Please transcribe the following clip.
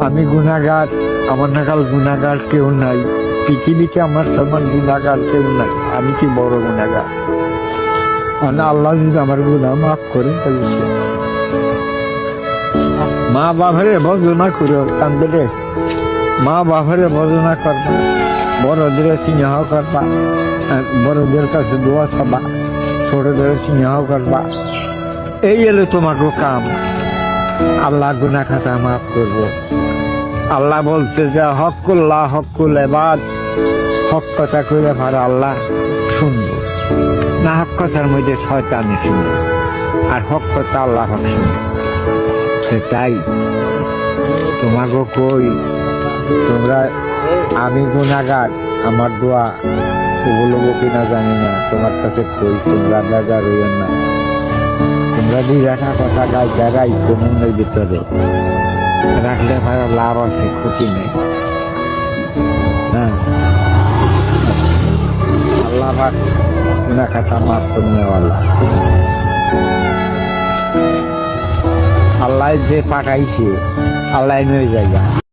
আমি গুনাহগার, আমার নাগাল গুনাহগার কেউ নাই পৃথিবীতে, আমার সমান গুনাহগার কেউ নাই। আমি কি বড় গুনাহগার? আল্লাহ যদি আমার গুনাহ মাফ করে ফেলছে। মা বাবারে বর্জনা করো, কান্দে মা বাবারে বর্জনা করবা, বড়দের স্নেহ করবা, বড়দের কাছে দোয়া চাবা, ছোটদের স্নেহ করবা। এই এলো তোমাকে কাম। আল্লাহ গুনাহ খাতা মাফ করবো। আল্লাহ বলছে যে হকুল্লাহ হকুল এবাদ, হক কথা কইলে ভালো আল্লাহ শুনবো না, হক কথার মধ্যে শয়তানি শুনবো, আর হক কথা আল্লাহ হক শুনবো। তাই তোমাকে কই, তোমরা, আমি গুনাহগার, আমার দোয়া কবুল হবো কিনা জানি না, তোমার কাছে কই তোমরা বেজার হইও না। তোমরা দুই একটা কথা গাইতে রাখবো মনের ভিতরে, রাখলে ভালো লাভ আছে, ক্ষতি নেই। হ্যাঁ, আল্লাহ পাক গুনাহ খাতা মাফ করে নেওয়ালা। আল্লাহ যে পাঠাইছে আল্লাহ নিয়ে যায়।